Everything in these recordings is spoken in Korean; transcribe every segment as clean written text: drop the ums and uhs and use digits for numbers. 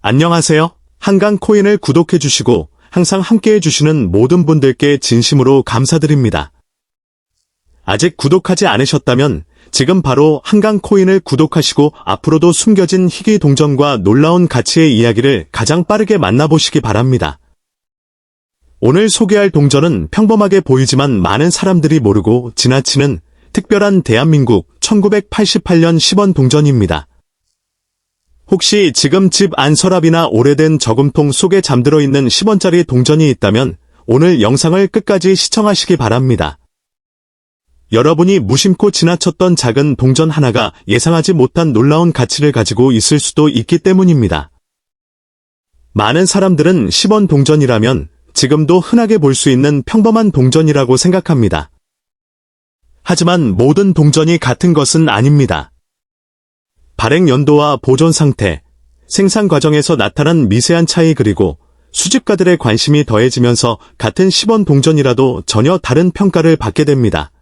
안녕하세요. 한강코인을 구독해주시고 항상 함께해주시는 모든 분들께 진심으로 감사드립니다. 아직 구독하지 않으셨다면 지금 바로 한강코인을 구독하시고 앞으로도 숨겨진 희귀 동전과 놀라운 가치의 이야기를 가장 빠르게 만나보시기 바랍니다. 오늘 소개할 동전은 평범하게 보이지만 많은 사람들이 모르고 지나치는 특별한 대한민국 1988년 10원 동전입니다. 혹시 지금 집 안 서랍이나 오래된 저금통 속에 잠들어 있는 10원짜리 동전이 있다면 오늘 영상을 끝까지 시청하시기 바랍니다. 여러분이 무심코 지나쳤던 작은 동전 하나가 예상하지 못한 놀라운 가치를 가지고 있을 수도 있기 때문입니다. 많은 사람들은 10원 동전이라면 지금도 흔하게 볼 수 있는 평범한 동전이라고 생각합니다. 하지만 모든 동전이 같은 것은 아닙니다. 발행 연도와 보존 상태, 생산 과정에서 나타난 미세한 차이 그리고 수집가들의 관심이 더해지면서 같은 10원 동전이라도 전혀 다른 평가를 받게 됩니다.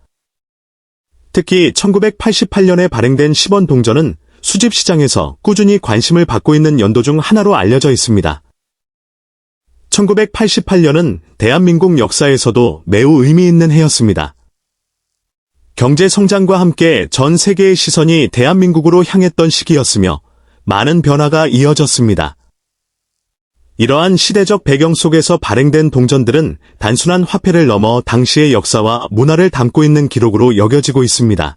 특히 1988년에 발행된 10원 동전은 수집 시장에서 꾸준히 관심을 받고 있는 연도 중 하나로 알려져 있습니다. 1988년은 대한민국 역사에서도 매우 의미 있는 해였습니다. 경제 성장과 함께 전 세계의 시선이 대한민국으로 향했던 시기였으며 많은 변화가 이어졌습니다. 이러한 시대적 배경 속에서 발행된 동전들은 단순한 화폐를 넘어 당시의 역사와 문화를 담고 있는 기록으로 여겨지고 있습니다.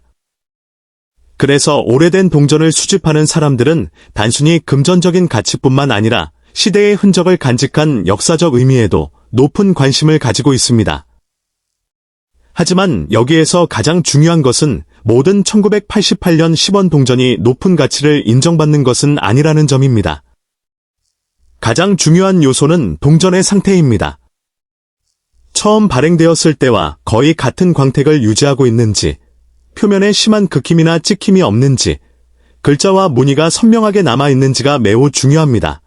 그래서 오래된 동전을 수집하는 사람들은 단순히 금전적인 가치뿐만 아니라 시대의 흔적을 간직한 역사적 의미에도 높은 관심을 가지고 있습니다. 하지만 여기에서 가장 중요한 것은 모든 1988년 10원 동전이 높은 가치를 인정받는 것은 아니라는 점입니다. 가장 중요한 요소는 동전의 상태입니다. 처음 발행되었을 때와 거의 같은 광택을 유지하고 있는지, 표면에 심한 긁힘이나 찍힘이 없는지, 글자와 무늬가 선명하게 남아있는지가 매우 중요합니다.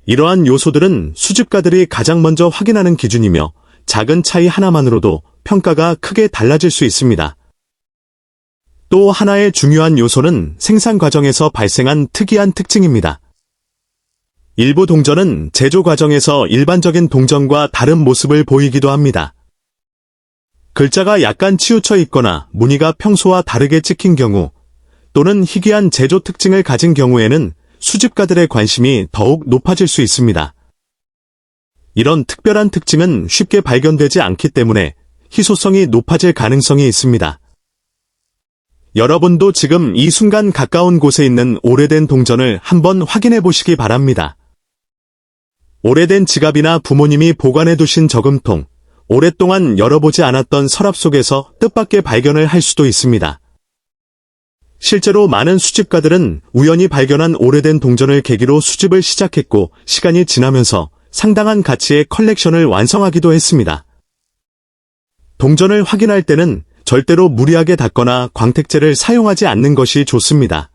이러한 요소들은 수집가들이 가장 먼저 확인하는 기준이며 작은 차이 하나만으로도 평가가 크게 달라질 수 있습니다. 또 하나의 중요한 요소는 생산 과정에서 발생한 특이한 특징입니다. 일부 동전은 제조 과정에서 일반적인 동전과 다른 모습을 보이기도 합니다. 글자가 약간 치우쳐 있거나 무늬가 평소와 다르게 찍힌 경우 또는 희귀한 제조 특징을 가진 경우에는 수집가들의 관심이 더욱 높아질 수 있습니다. 이런 특별한 특징은 쉽게 발견되지 않기 때문에 희소성이 높아질 가능성이 있습니다. 여러분도 지금 이 순간 가까운 곳에 있는 오래된 동전을 한번 확인해 보시기 바랍니다. 오래된 지갑이나 부모님이 보관해 두신 저금통, 오랫동안 열어보지 않았던 서랍 속에서 뜻밖의 발견을 할 수도 있습니다. 실제로 많은 수집가들은 우연히 발견한 오래된 동전을 계기로 수집을 시작했고 시간이 지나면서 상당한 가치의 컬렉션을 완성하기도 했습니다. 동전을 확인할 때는 절대로 무리하게 닦거나 광택제를 사용하지 않는 것이 좋습니다.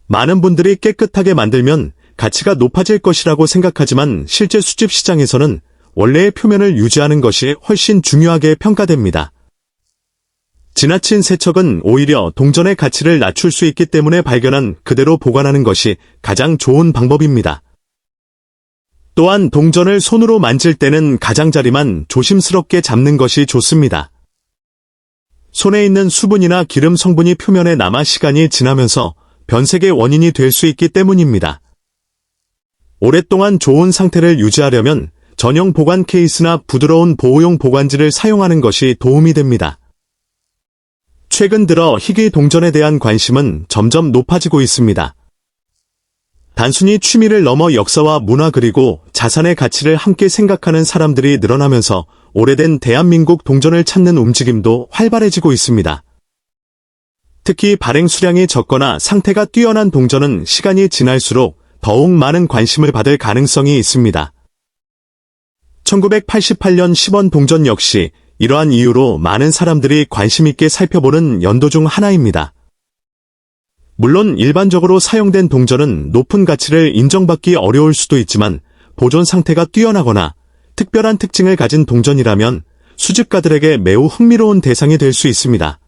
많은 분들이 깨끗하게 만들면 가치가 높아질 것이라고 생각하지만 실제 수집 시장에서는 원래의 표면을 유지하는 것이 훨씬 중요하게 평가됩니다. 지나친 세척은 오히려 동전의 가치를 낮출 수 있기 때문에 발견한 그대로 보관하는 것이 가장 좋은 방법입니다. 또한 동전을 손으로 만질 때는 가장자리만 조심스럽게 잡는 것이 좋습니다. 손에 있는 수분이나 기름 성분이 표면에 남아 시간이 지나면서 변색의 원인이 될 수 있기 때문입니다. 오랫동안 좋은 상태를 유지하려면 전용 보관 케이스나 부드러운 보호용 보관지를 사용하는 것이 도움이 됩니다. 최근 들어 희귀 동전에 대한 관심은 점점 높아지고 있습니다. 단순히 취미를 넘어 역사와 문화 그리고 자산의 가치를 함께 생각하는 사람들이 늘어나면서 오래된 대한민국 동전을 찾는 움직임도 활발해지고 있습니다. 특히 발행 수량이 적거나 상태가 뛰어난 동전은 시간이 지날수록 더욱 많은 관심을 받을 가능성이 있습니다. 1988년 10원 동전 역시 이러한 이유로 많은 사람들이 관심 있게 살펴보는 연도 중 하나입니다. 물론 일반적으로 사용된 동전은 높은 가치를 인정받기 어려울 수도 있지만 보존 상태가 뛰어나거나 특별한 특징을 가진 동전이라면 수집가들에게 매우 흥미로운 대상이 될 수 있습니다.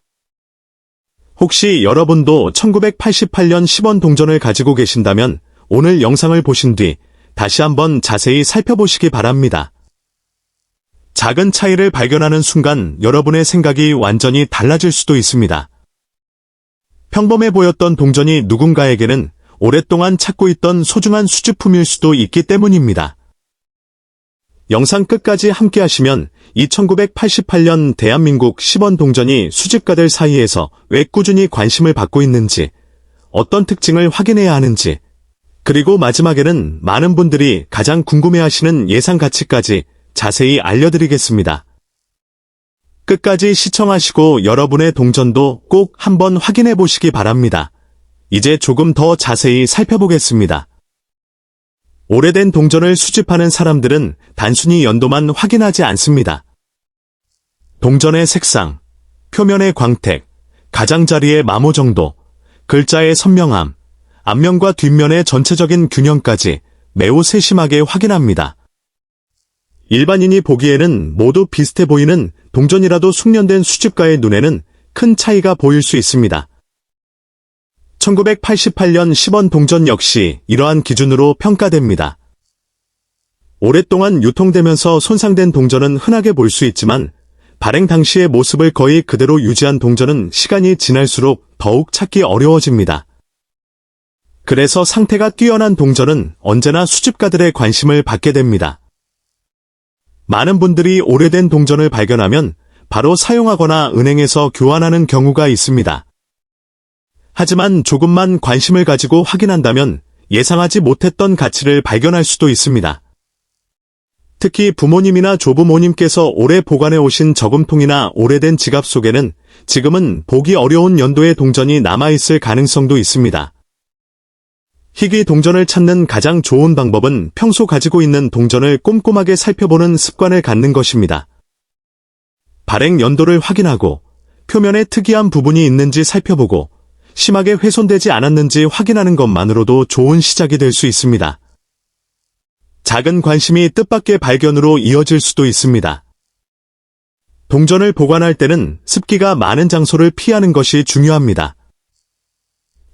혹시 여러분도 1988년 10원 동전을 가지고 계신다면 오늘 영상을 보신 뒤 다시 한번 자세히 살펴보시기 바랍니다. 작은 차이를 발견하는 순간 여러분의 생각이 완전히 달라질 수도 있습니다. 평범해 보였던 동전이 누군가에게는 오랫동안 찾고 있던 소중한 수집품일 수도 있기 때문입니다. 영상 끝까지 함께 하시면 이 1988년 대한민국 10원 동전이 수집가들 사이에서 왜 꾸준히 관심을 받고 있는지, 어떤 특징을 확인해야 하는지, 그리고 마지막에는 많은 분들이 가장 궁금해하시는 예상 가치까지 자세히 알려드리겠습니다. 끝까지 시청하시고 여러분의 동전도 꼭 한번 확인해 보시기 바랍니다. 이제 조금 더 자세히 살펴보겠습니다. 오래된 동전을 수집하는 사람들은 단순히 연도만 확인하지 않습니다. 동전의 색상, 표면의 광택, 가장자리의 마모 정도, 글자의 선명함, 앞면과 뒷면의 전체적인 균형까지 매우 세심하게 확인합니다. 일반인이 보기에는 모두 비슷해 보이는 동전이라도 숙련된 수집가의 눈에는 큰 차이가 보일 수 있습니다. 1988년 10원 동전 역시 이러한 기준으로 평가됩니다. 오랫동안 유통되면서 손상된 동전은 흔하게 볼 수 있지만 발행 당시의 모습을 거의 그대로 유지한 동전은 시간이 지날수록 더욱 찾기 어려워집니다. 그래서 상태가 뛰어난 동전은 언제나 수집가들의 관심을 받게 됩니다. 많은 분들이 오래된 동전을 발견하면 바로 사용하거나 은행에서 교환하는 경우가 있습니다. 하지만 조금만 관심을 가지고 확인한다면 예상하지 못했던 가치를 발견할 수도 있습니다. 특히 부모님이나 조부모님께서 오래 보관해 오신 저금통이나 오래된 지갑 속에는 지금은 보기 어려운 연도의 동전이 남아있을 가능성도 있습니다. 희귀 동전을 찾는 가장 좋은 방법은 평소 가지고 있는 동전을 꼼꼼하게 살펴보는 습관을 갖는 것입니다. 발행 연도를 확인하고 표면에 특이한 부분이 있는지 살펴보고 심하게 훼손되지 않았는지 확인하는 것만으로도 좋은 시작이 될 수 있습니다. 작은 관심이 뜻밖의 발견으로 이어질 수도 있습니다. 동전을 보관할 때는 습기가 많은 장소를 피하는 것이 중요합니다.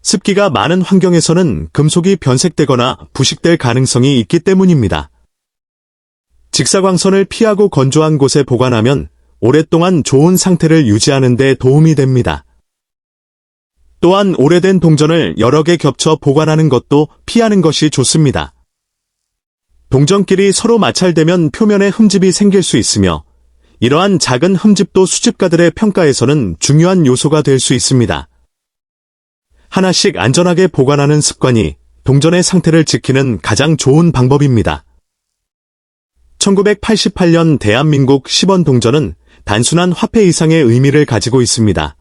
습기가 많은 환경에서는 금속이 변색되거나 부식될 가능성이 있기 때문입니다. 직사광선을 피하고 건조한 곳에 보관하면 오랫동안 좋은 상태를 유지하는 데 도움이 됩니다. 또한 오래된 동전을 여러 개 겹쳐 보관하는 것도 피하는 것이 좋습니다. 동전끼리 서로 마찰되면 표면에 흠집이 생길 수 있으며 이러한 작은 흠집도 수집가들의 평가에서는 중요한 요소가 될 수 있습니다. 하나씩 안전하게 보관하는 습관이 동전의 상태를 지키는 가장 좋은 방법입니다. 1988년 대한민국 10원 동전은 단순한 화폐 이상의 의미를 가지고 있습니다.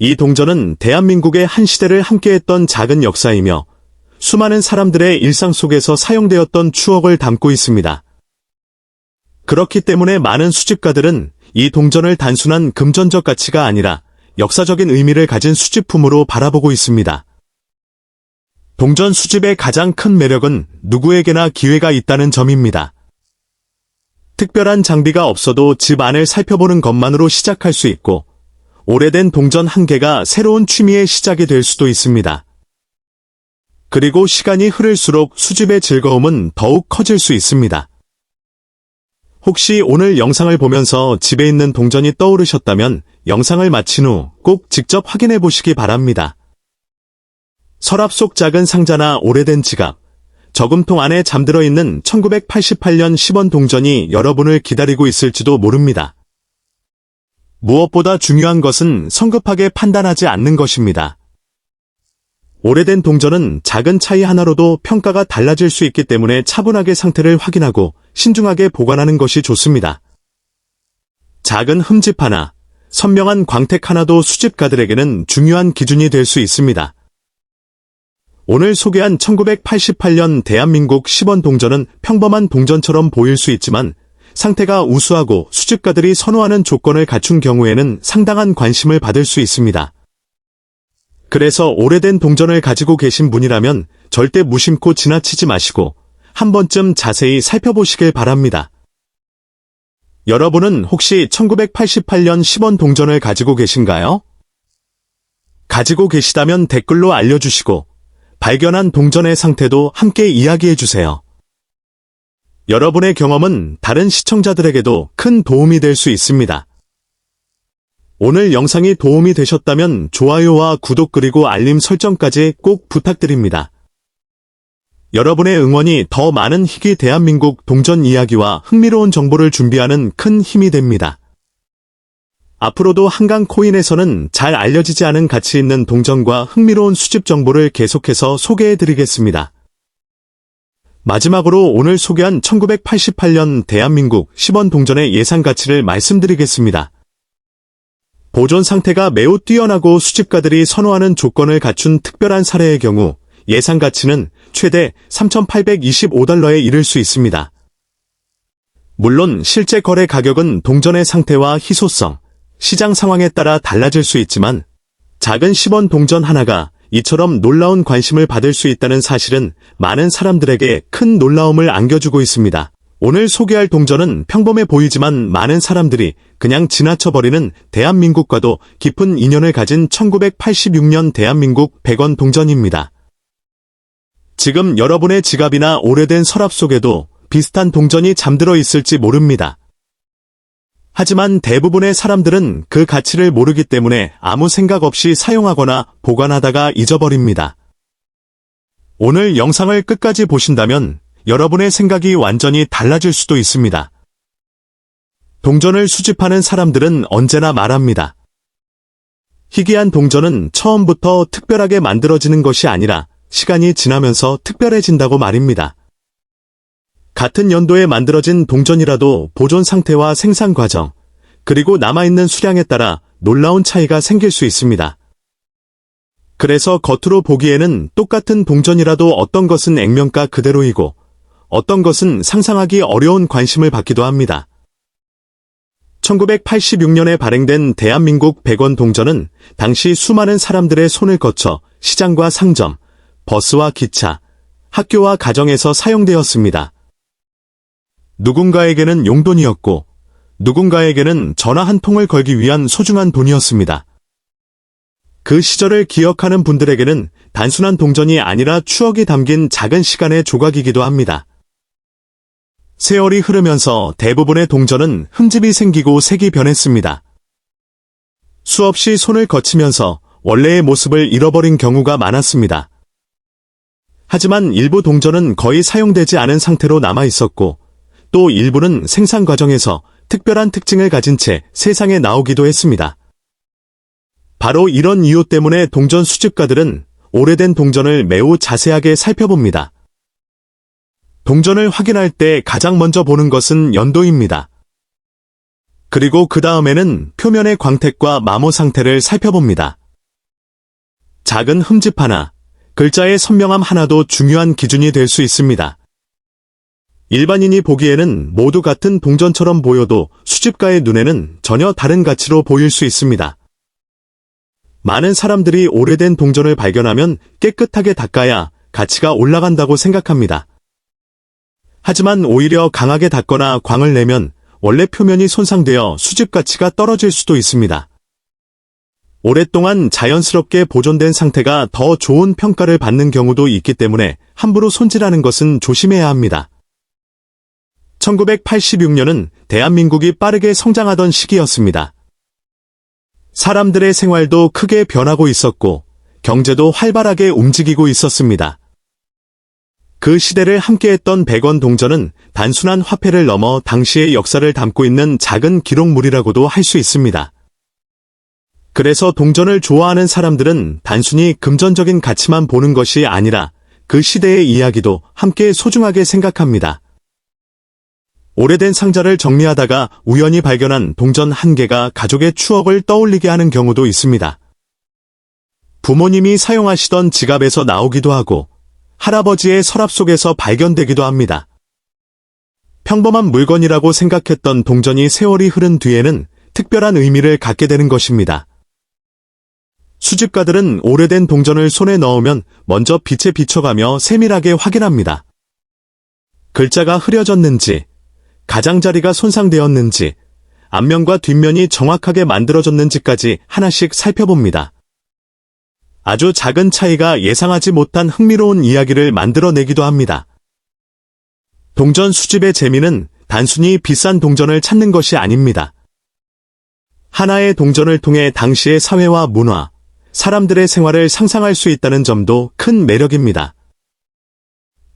이 동전은 대한민국의 한 시대를 함께했던 작은 역사이며 수많은 사람들의 일상 속에서 사용되었던 추억을 담고 있습니다. 그렇기 때문에 많은 수집가들은 이 동전을 단순한 금전적 가치가 아니라 역사적인 의미를 가진 수집품으로 바라보고 있습니다. 동전 수집의 가장 큰 매력은 누구에게나 기회가 있다는 점입니다. 특별한 장비가 없어도 집 안을 살펴보는 것만으로 시작할 수 있고 오래된 동전 한 개가 새로운 취미의 시작이 될 수도 있습니다. 그리고 시간이 흐를수록 수집의 즐거움은 더욱 커질 수 있습니다. 혹시 오늘 영상을 보면서 집에 있는 동전이 떠오르셨다면 영상을 마친 후 꼭 직접 확인해 보시기 바랍니다. 서랍 속 작은 상자나 오래된 지갑, 저금통 안에 잠들어 있는 1988년 10원 동전이 여러분을 기다리고 있을지도 모릅니다. 무엇보다 중요한 것은 성급하게 판단하지 않는 것입니다. 오래된 동전은 작은 차이 하나로도 평가가 달라질 수 있기 때문에 차분하게 상태를 확인하고 신중하게 보관하는 것이 좋습니다. 작은 흠집 하나, 선명한 광택 하나도 수집가들에게는 중요한 기준이 될 수 있습니다. 오늘 소개한 1988년 대한민국 10원 동전은 평범한 동전처럼 보일 수 있지만 상태가 우수하고 수집가들이 선호하는 조건을 갖춘 경우에는 상당한 관심을 받을 수 있습니다. 그래서 오래된 동전을 가지고 계신 분이라면 절대 무심코 지나치지 마시고 한 번쯤 자세히 살펴보시길 바랍니다. 여러분은 혹시 1988년 10원 동전을 가지고 계신가요? 가지고 계시다면 댓글로 알려주시고 발견한 동전의 상태도 함께 이야기해주세요. 여러분의 경험은 다른 시청자들에게도 큰 도움이 될 수 있습니다. 오늘 영상이 도움이 되셨다면 좋아요와 구독 그리고 알림 설정까지 꼭 부탁드립니다. 여러분의 응원이 더 많은 희귀 대한민국 동전 이야기와 흥미로운 정보를 준비하는 큰 힘이 됩니다. 앞으로도 한강코인에서는 잘 알려지지 않은 가치 있는 동전과 흥미로운 수집 정보를 계속해서 소개해드리겠습니다. 마지막으로 오늘 소개한 1988년 대한민국 10원 동전의 예상 가치를 말씀드리겠습니다. 보존 상태가 매우 뛰어나고 수집가들이 선호하는 조건을 갖춘 특별한 사례의 경우 예상 가치는 최대 3,825달러에 이를 수 있습니다. 물론 실제 거래 가격은 동전의 상태와 희소성, 시장 상황에 따라 달라질 수 있지만 작은 10원 동전 하나가 이처럼 놀라운 관심을 받을 수 있다는 사실은 많은 사람들에게 큰 놀라움을 안겨주고 있습니다. 오늘 소개할 동전은 평범해 보이지만 많은 사람들이 그냥 지나쳐버리는 대한민국과도 깊은 인연을 가진 1986년 대한민국 100원 동전입니다. 지금 여러분의 지갑이나 오래된 서랍 속에도 비슷한 동전이 잠들어 있을지 모릅니다. 하지만 대부분의 사람들은 그 가치를 모르기 때문에 아무 생각 없이 사용하거나 보관하다가 잊어버립니다. 오늘 영상을 끝까지 보신다면 여러분의 생각이 완전히 달라질 수도 있습니다. 동전을 수집하는 사람들은 언제나 말합니다. 희귀한 동전은 처음부터 특별하게 만들어지는 것이 아니라 시간이 지나면서 특별해진다고 말입니다. 같은 연도에 만들어진 동전이라도 보존 상태와 생산 과정, 그리고 남아있는 수량에 따라 놀라운 차이가 생길 수 있습니다. 그래서 겉으로 보기에는 똑같은 동전이라도 어떤 것은 액면가 그대로이고 어떤 것은 상상하기 어려운 관심을 받기도 합니다. 1986년에 발행된 대한민국 100원 동전은 당시 수많은 사람들의 손을 거쳐 시장과 상점, 버스와 기차, 학교와 가정에서 사용되었습니다. 누군가에게는 용돈이었고 누군가에게는 전화 한 통을 걸기 위한 소중한 돈이었습니다. 그 시절을 기억하는 분들에게는 단순한 동전이 아니라 추억이 담긴 작은 시간의 조각이기도 합니다. 세월이 흐르면서 대부분의 동전은 흠집이 생기고 색이 변했습니다. 수없이 손을 거치면서 원래의 모습을 잃어버린 경우가 많았습니다. 하지만 일부 동전은 거의 사용되지 않은 상태로 남아 있었고 또 일부는 생산 과정에서 특별한 특징을 가진 채 세상에 나오기도 했습니다. 바로 이런 이유 때문에 동전 수집가들은 오래된 동전을 매우 자세하게 살펴봅니다. 동전을 확인할 때 가장 먼저 보는 것은 연도입니다. 그리고 그 다음에는 표면의 광택과 마모 상태를 살펴봅니다. 작은 흠집 하나, 글자의 선명함 하나도 중요한 기준이 될 수 있습니다. 일반인이 보기에는 모두 같은 동전처럼 보여도 수집가의 눈에는 전혀 다른 가치로 보일 수 있습니다. 많은 사람들이 오래된 동전을 발견하면 깨끗하게 닦아야 가치가 올라간다고 생각합니다. 하지만 오히려 강하게 닦거나 광을 내면 원래 표면이 손상되어 수집 가치가 떨어질 수도 있습니다. 오랫동안 자연스럽게 보존된 상태가 더 좋은 평가를 받는 경우도 있기 때문에 함부로 손질하는 것은 조심해야 합니다. 1986년은 대한민국이 빠르게 성장하던 시기였습니다. 사람들의 생활도 크게 변하고 있었고 경제도 활발하게 움직이고 있었습니다. 그 시대를 함께했던 100원 동전은 단순한 화폐를 넘어 당시의 역사를 담고 있는 작은 기록물이라고도 할 수 있습니다. 그래서 동전을 좋아하는 사람들은 단순히 금전적인 가치만 보는 것이 아니라 그 시대의 이야기도 함께 소중하게 생각합니다. 오래된 상자를 정리하다가 우연히 발견한 동전 한 개가 가족의 추억을 떠올리게 하는 경우도 있습니다. 부모님이 사용하시던 지갑에서 나오기도 하고 할아버지의 서랍 속에서 발견되기도 합니다. 평범한 물건이라고 생각했던 동전이 세월이 흐른 뒤에는 특별한 의미를 갖게 되는 것입니다. 수집가들은 오래된 동전을 손에 넣으면 먼저 빛에 비춰가며 세밀하게 확인합니다. 글자가 흐려졌는지, 가장자리가 손상되었는지, 앞면과 뒷면이 정확하게 만들어졌는지까지 하나씩 살펴봅니다. 아주 작은 차이가 예상하지 못한 흥미로운 이야기를 만들어내기도 합니다. 동전 수집의 재미는 단순히 비싼 동전을 찾는 것이 아닙니다. 하나의 동전을 통해 당시의 사회와 문화, 사람들의 생활을 상상할 수 있다는 점도 큰 매력입니다.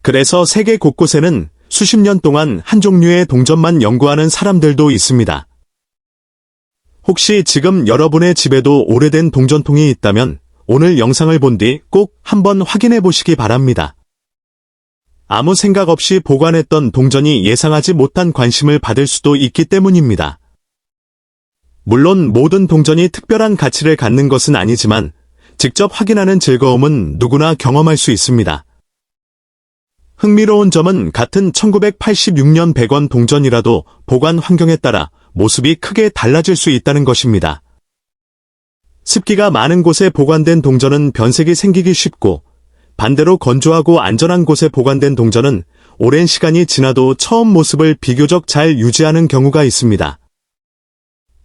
그래서 세계 곳곳에는 수십 년 동안 한 종류의 동전만 연구하는 사람들도 있습니다. 혹시 지금 여러분의 집에도 오래된 동전통이 있다면 오늘 영상을 본 뒤 꼭 한번 확인해 보시기 바랍니다. 아무 생각 없이 보관했던 동전이 예상하지 못한 관심을 받을 수도 있기 때문입니다. 물론 모든 동전이 특별한 가치를 갖는 것은 아니지만 직접 확인하는 즐거움은 누구나 경험할 수 있습니다. 흥미로운 점은 같은 1986년 100원 동전이라도 보관 환경에 따라 모습이 크게 달라질 수 있다는 것입니다. 습기가 많은 곳에 보관된 동전은 변색이 생기기 쉽고 반대로 건조하고 안전한 곳에 보관된 동전은 오랜 시간이 지나도 처음 모습을 비교적 잘 유지하는 경우가 있습니다.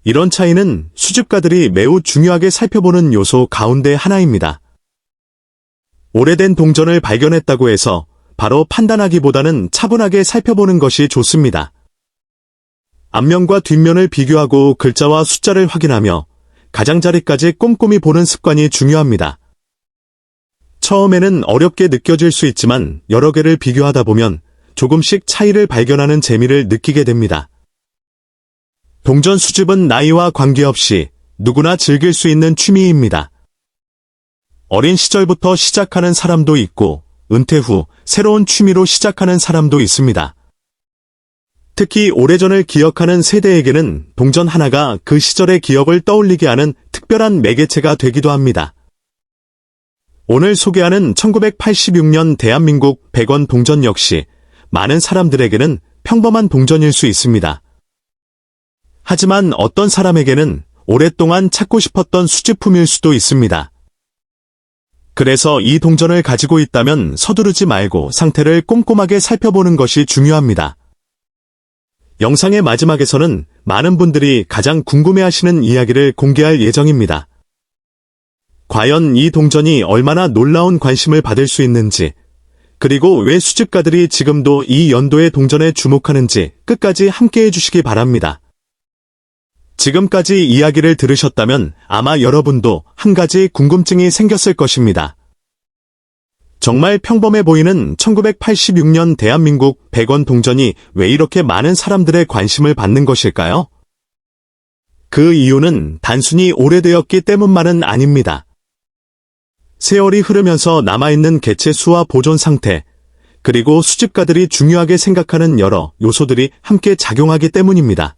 이런 차이는 수집가들이 매우 중요하게 살펴보는 요소 가운데 하나입니다. 오래된 동전을 발견했다고 해서 바로 판단하기보다는 차분하게 살펴보는 것이 좋습니다. 앞면과 뒷면을 비교하고 글자와 숫자를 확인하며 가장자리까지 꼼꼼히 보는 습관이 중요합니다. 처음에는 어렵게 느껴질 수 있지만 여러 개를 비교하다 보면 조금씩 차이를 발견하는 재미를 느끼게 됩니다. 동전 수집은 나이와 관계없이 누구나 즐길 수 있는 취미입니다. 어린 시절부터 시작하는 사람도 있고 은퇴 후 새로운 취미로 시작하는 사람도 있습니다. 특히 오래전을 기억하는 세대에게는 동전 하나가 그 시절의 기억을 떠올리게 하는 특별한 매개체가 되기도 합니다. 오늘 소개하는 1986년 대한민국 100원 동전 역시 많은 사람들에게는 평범한 동전일 수 있습니다. 하지만 어떤 사람에게는 오랫동안 찾고 싶었던 수집품일 수도 있습니다. 그래서 이 동전을 가지고 있다면 서두르지 말고 상태를 꼼꼼하게 살펴보는 것이 중요합니다. 영상의 마지막에서는 많은 분들이 가장 궁금해하시는 이야기를 공개할 예정입니다. 과연 이 동전이 얼마나 놀라운 관심을 받을 수 있는지, 그리고 왜 수집가들이 지금도 이 연도의 동전에 주목하는지 끝까지 함께 해주시기 바랍니다. 지금까지 이야기를 들으셨다면 아마 여러분도 한 가지 궁금증이 생겼을 것입니다. 정말 평범해 보이는 1986년 대한민국 100원 동전이 왜 이렇게 많은 사람들의 관심을 받는 것일까요? 그 이유는 단순히 오래되었기 때문만은 아닙니다. 세월이 흐르면서 남아있는 개체 수와 보존 상태, 그리고 수집가들이 중요하게 생각하는 여러 요소들이 함께 작용하기 때문입니다.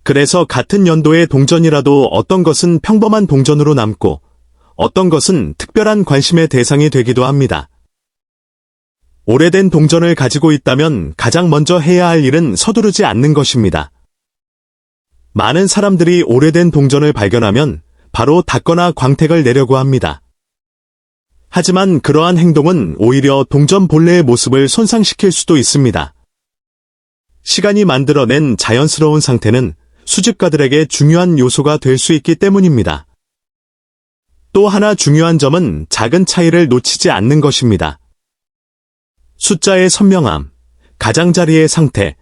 그래서 같은 연도의 동전이라도 어떤 것은 평범한 동전으로 남고 어떤 것은 특별한 관심의 대상이 되기도 합니다. 오래된 동전을 가지고 있다면 가장 먼저 해야 할 일은 서두르지 않는 것입니다. 많은 사람들이 오래된 동전을 발견하면 바로 닫거나 광택을 내려고 합니다. 하지만 그러한 행동은 오히려 동전 본래의 모습을 손상시킬 수도 있습니다. 시간이 만들어낸 자연스러운 상태는 수집가들에게 중요한 요소가 될 수 있기 때문입니다. 또 하나 중요한 점은 작은 차이를 놓치지 않는 것입니다. 숫자의 선명함, 가장자리의 상태,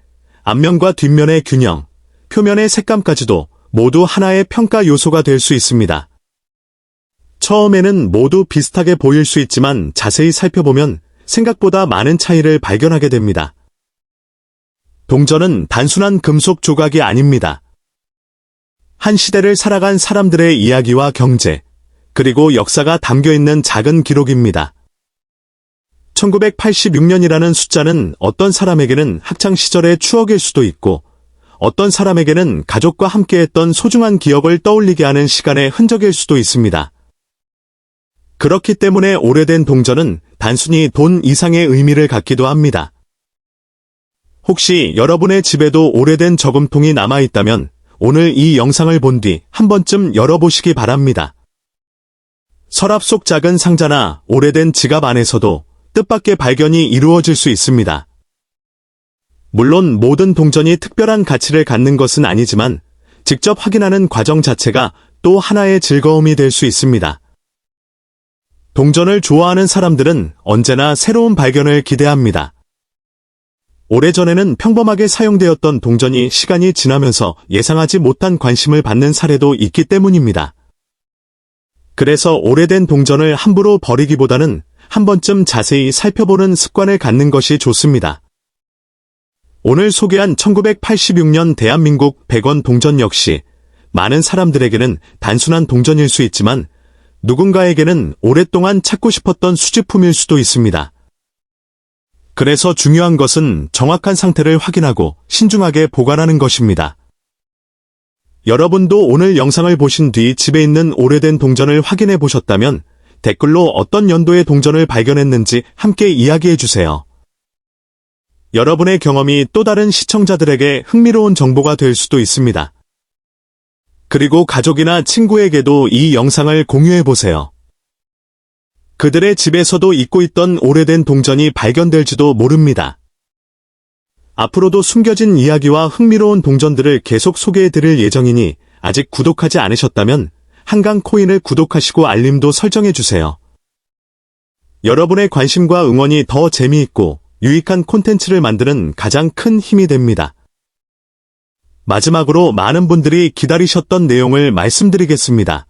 앞면과 뒷면의 균형, 표면의 색감까지도 모두 하나의 평가 요소가 될 수 있습니다. 처음에는 모두 비슷하게 보일 수 있지만 자세히 살펴보면 생각보다 많은 차이를 발견하게 됩니다. 동전은 단순한 금속 조각이 아닙니다. 한 시대를 살아간 사람들의 이야기와 경제, 그리고 역사가 담겨있는 작은 기록입니다. 1986년이라는 숫자는 어떤 사람에게는 학창시절의 추억일 수도 있고 어떤 사람에게는 가족과 함께했던 소중한 기억을 떠올리게 하는 시간의 흔적일 수도 있습니다. 그렇기 때문에 오래된 동전은 단순히 돈 이상의 의미를 갖기도 합니다. 혹시 여러분의 집에도 오래된 저금통이 남아있다면 오늘 이 영상을 본 뒤 한 번쯤 열어보시기 바랍니다. 서랍 속 작은 상자나 오래된 지갑 안에서도 뜻밖의 발견이 이루어질 수 있습니다. 물론 모든 동전이 특별한 가치를 갖는 것은 아니지만 직접 확인하는 과정 자체가 또 하나의 즐거움이 될 수 있습니다. 동전을 좋아하는 사람들은 언제나 새로운 발견을 기대합니다. 오래전에는 평범하게 사용되었던 동전이 시간이 지나면서 예상하지 못한 관심을 받는 사례도 있기 때문입니다. 그래서 오래된 동전을 함부로 버리기보다는 한 번쯤 자세히 살펴보는 습관을 갖는 것이 좋습니다. 오늘 소개한 1986년 대한민국 100원 동전 역시 많은 사람들에게는 단순한 동전일 수 있지만 누군가에게는 오랫동안 찾고 싶었던 수집품일 수도 있습니다. 그래서 중요한 것은 정확한 상태를 확인하고 신중하게 보관하는 것입니다. 여러분도 오늘 영상을 보신 뒤 집에 있는 오래된 동전을 확인해 보셨다면 댓글로 어떤 연도의 동전을 발견했는지 함께 이야기해 주세요. 여러분의 경험이 또 다른 시청자들에게 흥미로운 정보가 될 수도 있습니다. 그리고 가족이나 친구에게도 이 영상을 공유해 보세요. 그들의 집에서도 잊고 있던 오래된 동전이 발견될지도 모릅니다. 앞으로도 숨겨진 이야기와 흥미로운 동전들을 계속 소개해 드릴 예정이니 아직 구독하지 않으셨다면 한강코인을 구독하시고 알림도 설정해 주세요. 여러분의 관심과 응원이 더 재미있고 유익한 콘텐츠를 만드는 가장 큰 힘이 됩니다. 마지막으로 많은 분들이 기다리셨던 내용을 말씀드리겠습니다.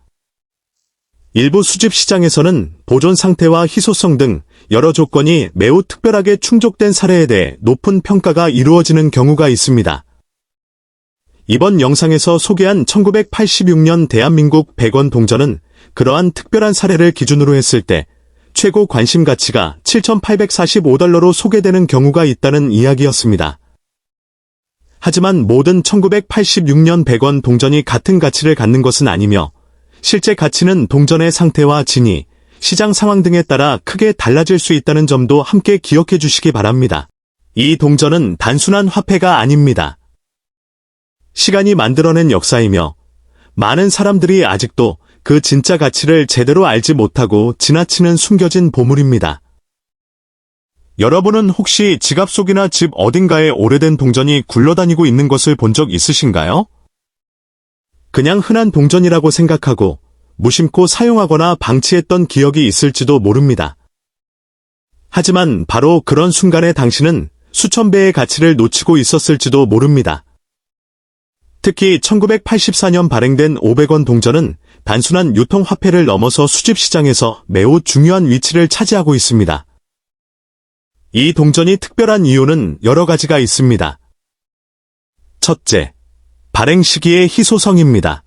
일부 수집 시장에서는 보존 상태와 희소성 등 여러 조건이 매우 특별하게 충족된 사례에 대해 높은 평가가 이루어지는 경우가 있습니다. 이번 영상에서 소개한 1986년 대한민국 100원 동전은 그러한 특별한 사례를 기준으로 했을 때 최고 관심 가치가 7,845달러로 소개되는 경우가 있다는 이야기였습니다. 하지만 모든 1986년 100원 동전이 같은 가치를 갖는 것은 아니며 실제 가치는 동전의 상태와 진위, 시장 상황 등에 따라 크게 달라질 수 있다는 점도 함께 기억해 주시기 바랍니다. 이 동전은 단순한 화폐가 아닙니다. 시간이 만들어낸 역사이며 많은 사람들이 아직도 그 진짜 가치를 제대로 알지 못하고 지나치는 숨겨진 보물입니다. 여러분은 혹시 지갑 속이나 집 어딘가에 오래된 동전이 굴러다니고 있는 것을 본 적 있으신가요? 그냥 흔한 동전이라고 생각하고 무심코 사용하거나 방치했던 기억이 있을지도 모릅니다. 하지만 바로 그런 순간에 당신은 수천 배의 가치를 놓치고 있었을지도 모릅니다. 특히 1984년 발행된 500원 동전은 단순한 유통화폐를 넘어서 수집시장에서 매우 중요한 위치를 차지하고 있습니다. 이 동전이 특별한 이유는 여러 가지가 있습니다. 첫째, 발행 시기의 희소성입니다.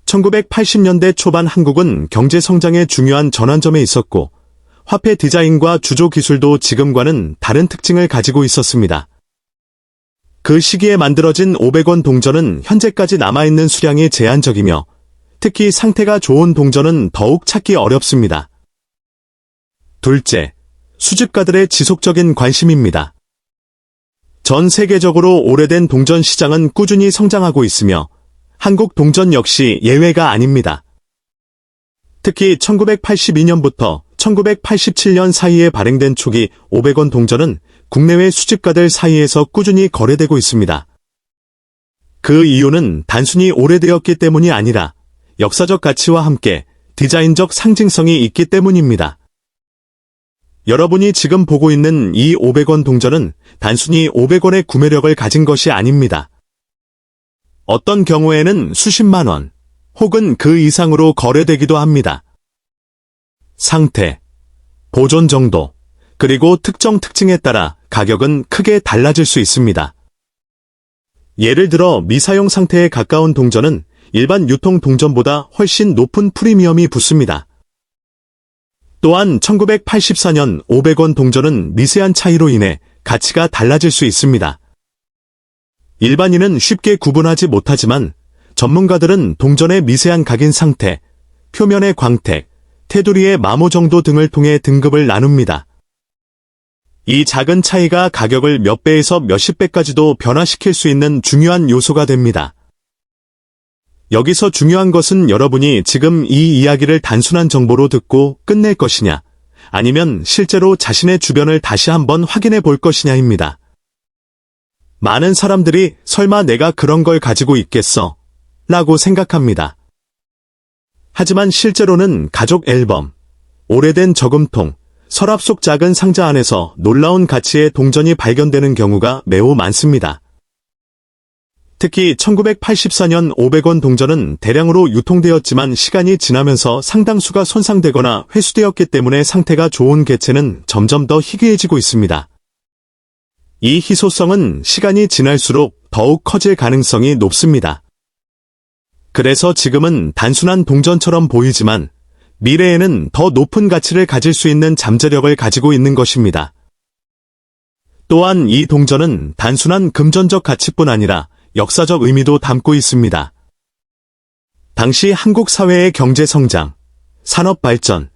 1980년대 초반 한국은 경제 성장의 중요한 전환점에 있었고 화폐 디자인과 주조 기술도 지금과는 다른 특징을 가지고 있었습니다. 그 시기에 만들어진 500원 동전은 현재까지 남아있는 수량이 제한적이며 특히 상태가 좋은 동전은 더욱 찾기 어렵습니다. 둘째, 수집가들의 지속적인 관심입니다. 전 세계적으로 오래된 동전 시장은 꾸준히 성장하고 있으며 한국 동전 역시 예외가 아닙니다. 특히 1982년부터 1987년 사이에 발행된 초기 500원 동전은 국내외 수집가들 사이에서 꾸준히 거래되고 있습니다. 그 이유는 단순히 오래되었기 때문이 아니라 역사적 가치와 함께 디자인적 상징성이 있기 때문입니다. 여러분이 지금 보고 있는 이 500원 동전은 단순히 500원의 구매력을 가진 것이 아닙니다. 어떤 경우에는 수십만 원, 혹은 그 이상으로 거래되기도 합니다. 상태, 보존 정도, 그리고 특정 특징에 따라 가격은 크게 달라질 수 있습니다. 예를 들어 미사용 상태에 가까운 동전은 일반 유통 동전보다 훨씬 높은 프리미엄이 붙습니다. 또한 1984년 500원 동전은 미세한 차이로 인해 가치가 달라질 수 있습니다. 일반인은 쉽게 구분하지 못하지만 전문가들은 동전의 미세한 각인 상태, 표면의 광택, 테두리의 마모 정도 등을 통해 등급을 나눕니다. 이 작은 차이가 가격을 몇 배에서 몇십 배까지도 변화시킬 수 있는 중요한 요소가 됩니다. 여기서 중요한 것은 여러분이 지금 이 이야기를 단순한 정보로 듣고 끝낼 것이냐, 아니면 실제로 자신의 주변을 다시 한번 확인해 볼 것이냐입니다. 많은 사람들이 설마 내가 그런 걸 가지고 있겠어? 라고 생각합니다. 하지만 실제로는 가족 앨범, 오래된 저금통, 서랍 속 작은 상자 안에서 놀라운 가치의 동전이 발견되는 경우가 매우 많습니다. 특히 1984년 500원 동전은 대량으로 유통되었지만 시간이 지나면서 상당수가 손상되거나 회수되었기 때문에 상태가 좋은 개체는 점점 더 희귀해지고 있습니다. 이 희소성은 시간이 지날수록 더욱 커질 가능성이 높습니다. 그래서 지금은 단순한 동전처럼 보이지만 미래에는 더 높은 가치를 가질 수 있는 잠재력을 가지고 있는 것입니다. 또한 이 동전은 단순한 금전적 가치뿐 아니라 역사적 의미도 담고 있습니다. 당시 한국 사회의 경제 성장, 산업 발전,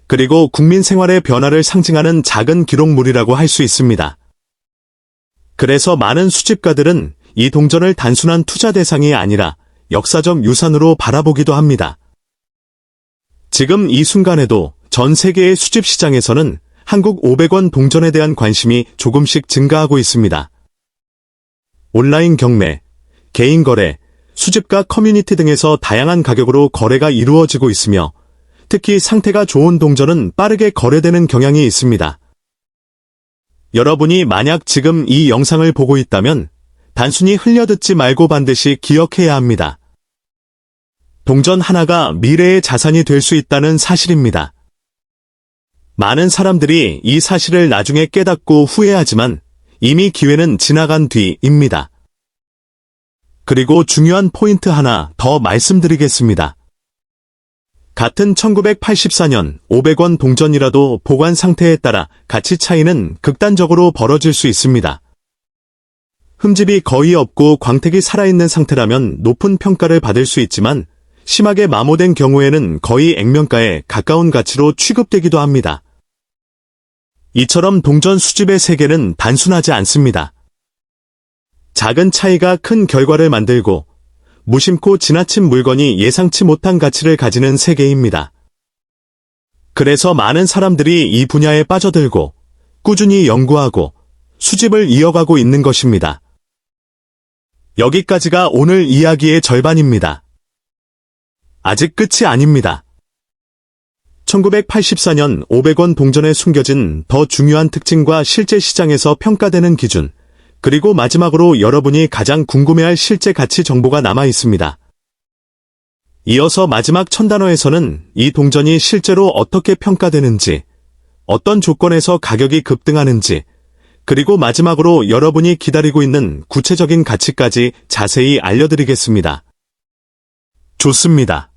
그리고 국민 생활의 변화를 상징하는 작은 기록물이라고 할 수 있습니다. 그래서 많은 수집가들은 이 동전을 단순한 투자 대상이 아니라 역사적 유산으로 바라보기도 합니다. 지금 이 순간에도 전 세계의 수집 시장에서는 한국 500원 동전에 대한 관심이 조금씩 증가하고 있습니다. 온라인 경매, 개인 거래, 수집가 커뮤니티 등에서 다양한 가격으로 거래가 이루어지고 있으며 특히 상태가 좋은 동전은 빠르게 거래되는 경향이 있습니다. 여러분이 만약 지금 이 영상을 보고 있다면 단순히 흘려듣지 말고 반드시 기억해야 합니다. 동전 하나가 미래의 자산이 될 수 있다는 사실입니다. 많은 사람들이 이 사실을 나중에 깨닫고 후회하지만 이미 기회는 지나간 뒤입니다. 그리고 중요한 포인트 하나 더 말씀드리겠습니다. 같은 1984년 500원 동전이라도 보관 상태에 따라 가치 차이는 극단적으로 벌어질 수 있습니다. 흠집이 거의 없고 광택이 살아있는 상태라면 높은 평가를 받을 수 있지만 심하게 마모된 경우에는 거의 액면가에 가까운 가치로 취급되기도 합니다. 이처럼 동전 수집의 세계는 단순하지 않습니다. 작은 차이가 큰 결과를 만들고 무심코 지나친 물건이 예상치 못한 가치를 가지는 세계입니다. 그래서 많은 사람들이 이 분야에 빠져들고 꾸준히 연구하고 수집을 이어가고 있는 것입니다. 여기까지가 오늘 이야기의 절반입니다. 아직 끝이 아닙니다. 1984년 500원 동전에 숨겨진 더 중요한 특징과 실제 시장에서 평가되는 기준, 그리고 마지막으로 여러분이 가장 궁금해할 실제 가치 정보가 남아 있습니다. 이어서 마지막 1000단어에서는 이 동전이 실제로 어떻게 평가되는지, 어떤 조건에서 가격이 급등하는지, 그리고 마지막으로 여러분이 기다리고 있는 구체적인 가치까지 자세히 알려드리겠습니다. 좋습니다.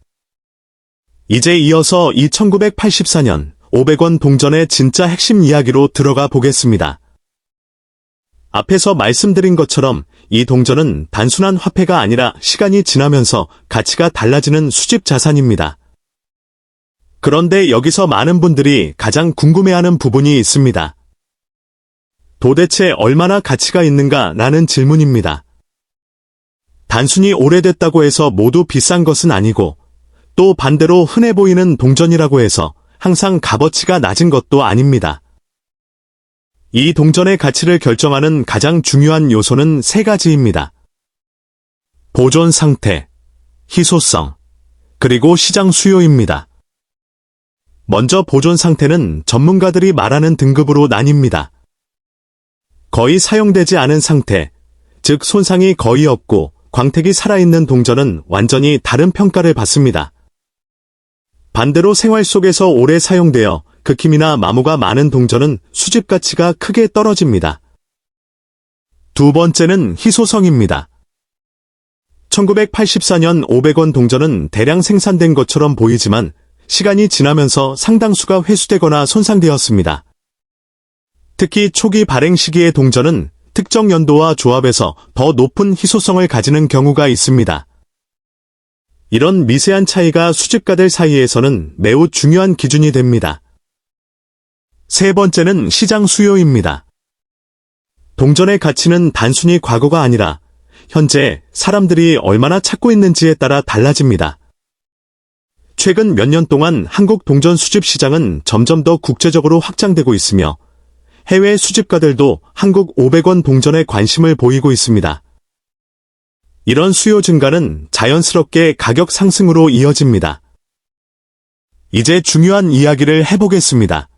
이제 이어서 이 1984년 500원 동전의 진짜 핵심 이야기로 들어가 보겠습니다. 앞에서 말씀드린 것처럼 이 동전은 단순한 화폐가 아니라 시간이 지나면서 가치가 달라지는 수집 자산입니다. 그런데 여기서 많은 분들이 가장 궁금해하는 부분이 있습니다. 도대체 얼마나 가치가 있는가 라는 질문입니다. 단순히 오래됐다고 해서 모두 비싼 것은 아니고 또 반대로 흔해 보이는 동전이라고 해서 항상 값어치가 낮은 것도 아닙니다. 이 동전의 가치를 결정하는 가장 중요한 요소는 세 가지입니다. 보존 상태, 희소성, 그리고 시장 수요입니다. 먼저 보존 상태는 전문가들이 말하는 등급으로 나뉩니다. 거의 사용되지 않은 상태, 즉 손상이 거의 없고 광택이 살아있는 동전은 완전히 다른 평가를 받습니다. 반대로 생활 속에서 오래 사용되어 극힘이나 마모가 많은 동전은 수집 가치가 크게 떨어집니다. 두 번째는 희소성입니다. 1984년 500원 동전은 대량 생산된 것처럼 보이지만 시간이 지나면서 상당수가 회수되거나 손상되었습니다. 특히 초기 발행 시기의 동전은 특정 연도와 조합에서 더 높은 희소성을 가지는 경우가 있습니다. 이런 미세한 차이가 수집가들 사이에서는 매우 중요한 기준이 됩니다. 세 번째는 시장 수요입니다. 동전의 가치는 단순히 과거가 아니라 현재 사람들이 얼마나 찾고 있는지에 따라 달라집니다. 최근 몇 년 동안 한국 동전 수집 시장은 점점 더 국제적으로 확장되고 있으며 해외 수집가들도 한국 500원 동전에 관심을 보이고 있습니다. 이런 수요 증가는 자연스럽게 가격 상승으로 이어집니다. 이제 중요한 이야기를 해보겠습니다.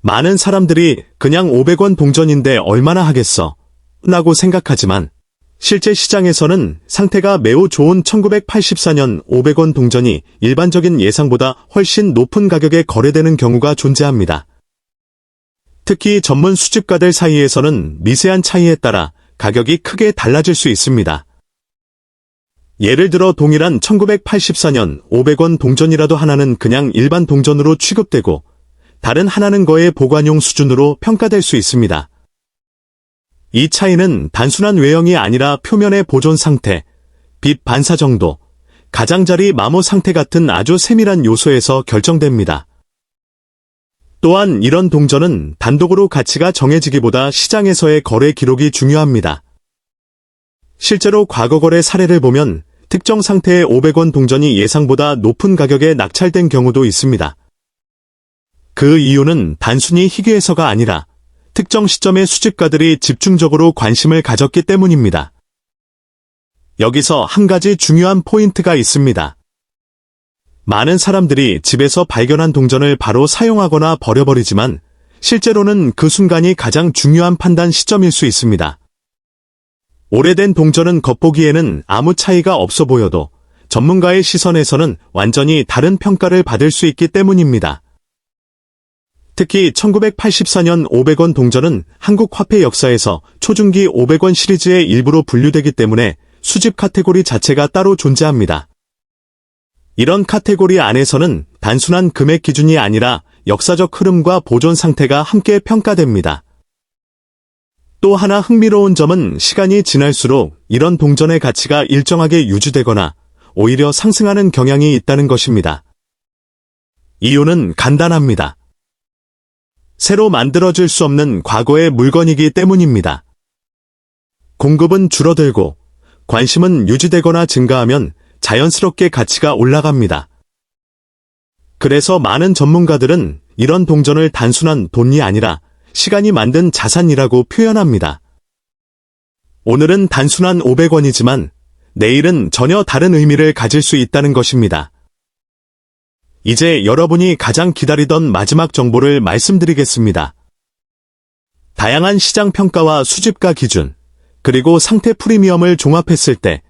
많은 사람들이 그냥 500원 동전인데 얼마나 하겠어? 라고 생각하지만 실제 시장에서는 상태가 매우 좋은 1984년 500원 동전이 일반적인 예상보다 훨씬 높은 가격에 거래되는 경우가 존재합니다. 특히 전문 수집가들 사이에서는 미세한 차이에 따라 가격이 크게 달라질 수 있습니다. 예를 들어 동일한 1984년 500원 동전이라도 하나는 그냥 일반 동전으로 취급되고 다른 하나는 거의 보관용 수준으로 평가될 수 있습니다. 이 차이는 단순한 외형이 아니라 표면의 보존 상태, 빛 반사 정도, 가장자리 마모 상태 같은 아주 세밀한 요소에서 결정됩니다. 또한 이런 동전은 단독으로 가치가 정해지기보다 시장에서의 거래 기록이 중요합니다. 실제로 과거 거래 사례를 보면 특정 상태의 500원 동전이 예상보다 높은 가격에 낙찰된 경우도 있습니다. 그 이유는 단순히 희귀해서가 아니라 특정 시점의 수집가들이 집중적으로 관심을 가졌기 때문입니다. 여기서 한 가지 중요한 포인트가 있습니다. 많은 사람들이 집에서 발견한 동전을 바로 사용하거나 버려버리지만 실제로는 그 순간이 가장 중요한 판단 시점일 수 있습니다. 오래된 동전은 겉보기에는 아무 차이가 없어 보여도 전문가의 시선에서는 완전히 다른 평가를 받을 수 있기 때문입니다. 특히 1984년 500원 동전은 한국 화폐 역사에서 초중기 500원 시리즈의 일부로 분류되기 때문에 수집 카테고리 자체가 따로 존재합니다. 이런 카테고리 안에서는 단순한 금액 기준이 아니라 역사적 흐름과 보존 상태가 함께 평가됩니다. 또 하나 흥미로운 점은 시간이 지날수록 이런 동전의 가치가 일정하게 유지되거나 오히려 상승하는 경향이 있다는 것입니다. 이유는 간단합니다. 새로 만들어질 수 없는 과거의 물건이기 때문입니다. 공급은 줄어들고 관심은 유지되거나 증가하면 자연스럽게 가치가 올라갑니다. 그래서 많은 전문가들은 이런 동전을 단순한 돈이 아니라 시간이 만든 자산이라고 표현합니다. 오늘은 단순한 500원이지만 내일은 전혀 다른 의미를 가질 수 있다는 것입니다. 이제 여러분이 가장 기다리던 마지막 정보를 말씀드리겠습니다. 다양한 시장 평가와 수집가 기준, 그리고 상태 프리미엄을 종합했을 때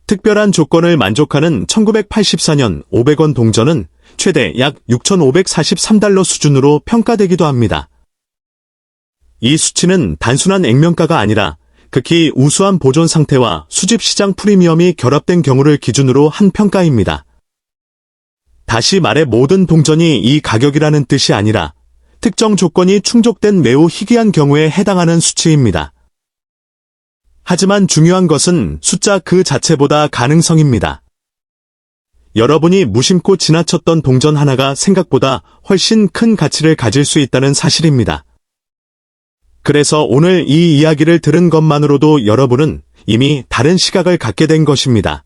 특별한 조건을 만족하는 1984년 500원 동전은 최대 약 6,543달러 수준으로 평가되기도 합니다. 이 수치는 단순한 액면가가 아니라 극히 우수한 보존 상태와 수집 시장 프리미엄이 결합된 경우를 기준으로 한 평가입니다. 다시 말해 모든 동전이 이 가격이라는 뜻이 아니라 특정 조건이 충족된 매우 희귀한 경우에 해당하는 수치입니다. 하지만 중요한 것은 숫자 그 자체보다 가능성입니다. 여러분이 무심코 지나쳤던 동전 하나가 생각보다 훨씬 큰 가치를 가질 수 있다는 사실입니다. 그래서 오늘 이 이야기를 들은 것만으로도 여러분은 이미 다른 시각을 갖게 된 것입니다.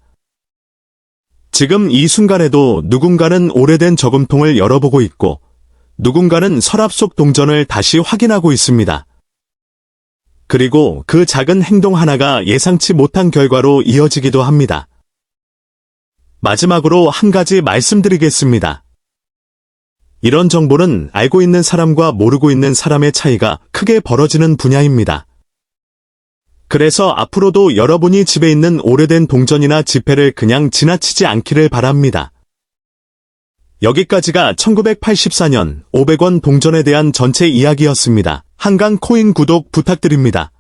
지금 이 순간에도 누군가는 오래된 저금통을 열어보고 있고 누군가는 서랍 속 동전을 다시 확인하고 있습니다. 그리고 그 작은 행동 하나가 예상치 못한 결과로 이어지기도 합니다. 마지막으로 한 가지 말씀드리겠습니다. 이런 정보는 알고 있는 사람과 모르고 있는 사람의 차이가 크게 벌어지는 분야입니다. 그래서 앞으로도 여러분이 집에 있는 오래된 동전이나 지폐를 그냥 지나치지 않기를 바랍니다. 여기까지가 1984년 500원 동전에 대한 전체 이야기였습니다. 한강 코인 구독 부탁드립니다.